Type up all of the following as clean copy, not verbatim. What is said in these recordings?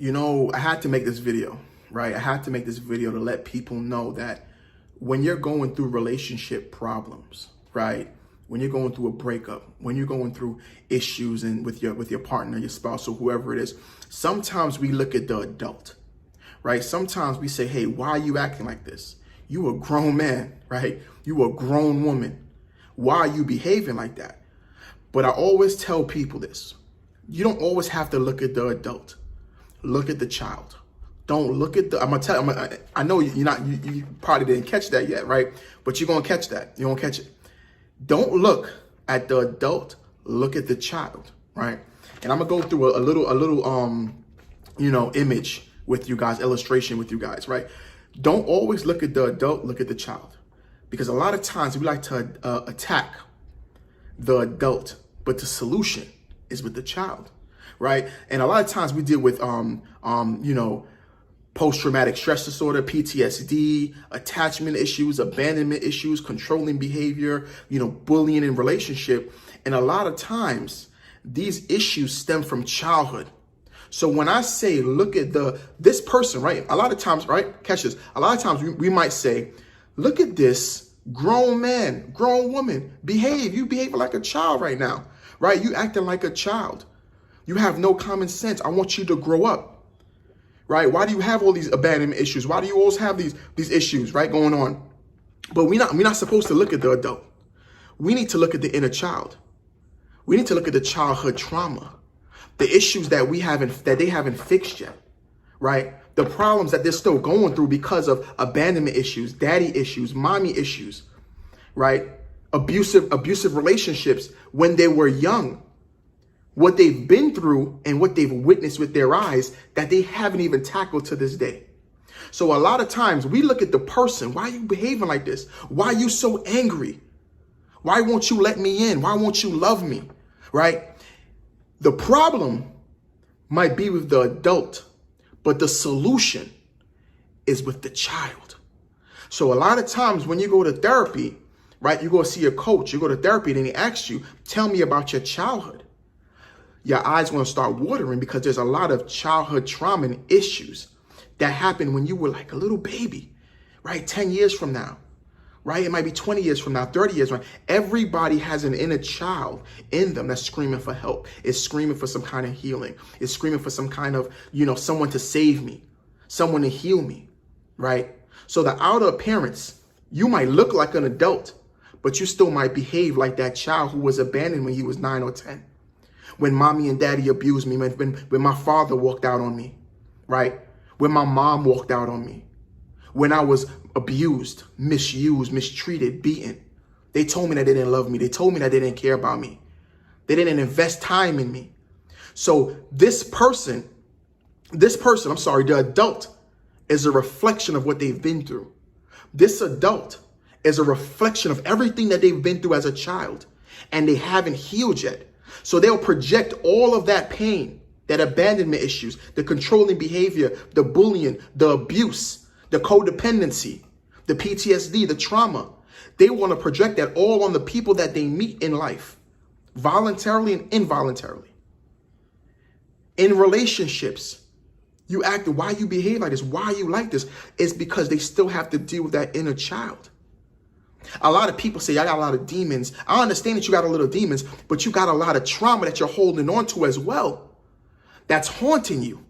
I had to make this video, right? I had to make this video to let people know that when you're going through relationship problems, right? When you're going through a breakup, when you're going through issues and with your partner, your spouse, or whoever it is, sometimes we look at the adult, right? Sometimes we say, hey, why are you acting like this? You a grown man, right? You a grown woman. Why are you behaving like that? But I always tell people this. You don't always have to look at the adult. Look at the child. Don't look at I know you probably didn't catch that yet, right? But you're going to catch that. You're going to catch it. Don't look at the adult. Look at the child, right? And I'm going to go through a little image with you guys, illustration with you guys, right? Don't always look at the adult, look at the child. Because a lot of times we like to attack the adult, but the solution is with the child, right? And a lot of times we deal with, post-traumatic stress disorder, PTSD, attachment issues, abandonment issues, controlling behavior, bullying in relationship. And a lot of times these issues stem from childhood. So when I say, look at this person, right? A lot of times, right? Catch this. A lot of times we might say, look at this grown man, grown woman, you behaving like a child right now, right? You acting like a child. You have no common sense. I want you to grow up. Right? Why do you have all these abandonment issues? Why do you always have these issues, right, going on? But we're not supposed to look at the adult. We need to look at the inner child. We need to look at the childhood trauma, the issues that they haven't fixed yet, right? The problems that they're still going through because of abandonment issues, daddy issues, mommy issues, right? Abusive relationships when they were young. What they've been through and what they've witnessed with their eyes that they haven't even tackled to this day. So a lot of times we look at the person. Why are you behaving like this? Why are you so angry? Why won't you let me in? Why won't you love me? Right? The problem might be with the adult, but the solution is with the child. So a lot of times when you go to therapy, right, you go see a coach, you go to therapy, and he asks you, tell me about your childhood. Your eyes going to start watering because there's a lot of childhood trauma and issues that happened when you were like a little baby, right? 10 years from now, right? It might be 20 years from now, 30 years from now. Everybody has an inner child in them that's screaming for help. It's screaming for some kind of healing. It's screaming for some kind of, someone to save me, someone to heal me, right? So the outer appearance, you might look like an adult, but you still might behave like that child who was abandoned when he was 9 or 10. When mommy and daddy abused me, when my father walked out on me, right? When my mom walked out on me, when I was abused, misused, mistreated, beaten. They told me that they didn't love me. They told me that they didn't care about me. They didn't invest time in me. So the adult is a reflection of what they've been through. This adult is a reflection of everything that they've been through as a child, and they haven't healed yet. So they'll project all of that pain, that abandonment issues, the controlling behavior, the bullying, the abuse, the codependency, the PTSD, the trauma. They want to project that all on the people that they meet in life, voluntarily and involuntarily. In relationships, why you behave like this? Why you like this? It's because they still have to deal with that inner child. A lot of people say, I got a lot of demons. I understand that you got a little demons, but you got a lot of trauma that you're holding on to as well. That's haunting you.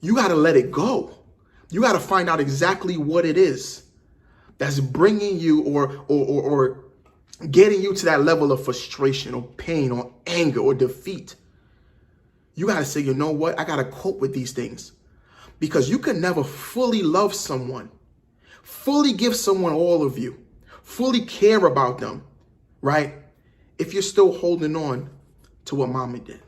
You got to let it go. You got to find out exactly what it is that's bringing you or getting you to that level of frustration or pain or anger or defeat. You got to say, you know what? I got to cope with these things, because you can never fully love someone, fully give someone all of you, fully care about them, right? If you're still holding on to what mama did,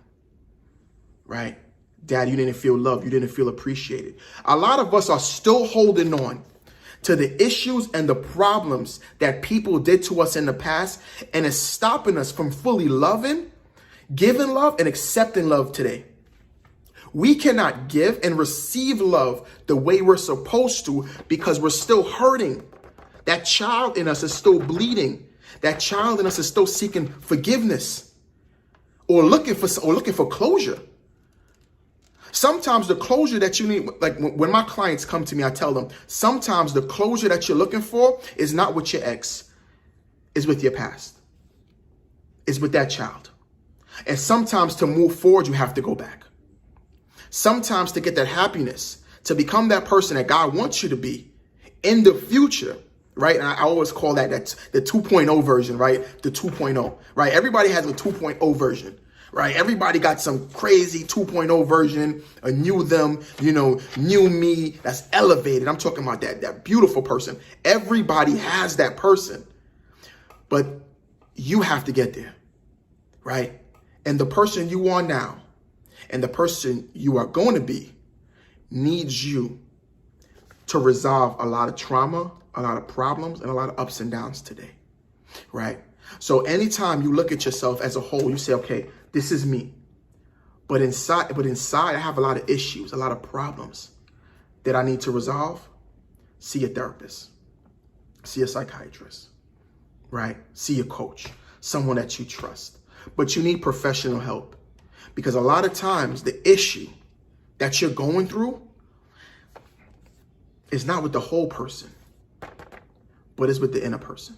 right? Dad, you didn't feel loved. You didn't feel appreciated. A lot of us are still holding on to the issues and the problems that people did to us in the past, and it's stopping us from fully loving, giving love, and accepting love today. We cannot give and receive love the way we're supposed to because we're still hurting. That child in us is still bleeding. That child in us is still seeking forgiveness or looking for closure. Sometimes the closure that you need, like when my clients come to me, I tell them, sometimes the closure that you're looking for is not with your ex, is with your past, is with that child. And sometimes to move forward, you have to go back. Sometimes to get that happiness, to become that person that God wants you to be in the future, right? And I always call that's the 2.0 version, right? The 2.0, right? Everybody has a 2.0 version, right? Everybody got some crazy 2.0 version, a new them, new me that's elevated. I'm talking about that beautiful person. Everybody has that person, but you have to get there, right? And the person you are now and the person you are going to be needs you to resolve a lot of trauma, a lot of problems, and a lot of ups and downs today, right? So anytime you look at yourself as a whole, you say, okay, this is me. But inside I have a lot of issues, a lot of problems that I need to resolve. See a therapist, see a psychiatrist, right? See a coach, someone that you trust. But you need professional help, because a lot of times the issue that you're going through is not with the whole person, but it's with the inner person.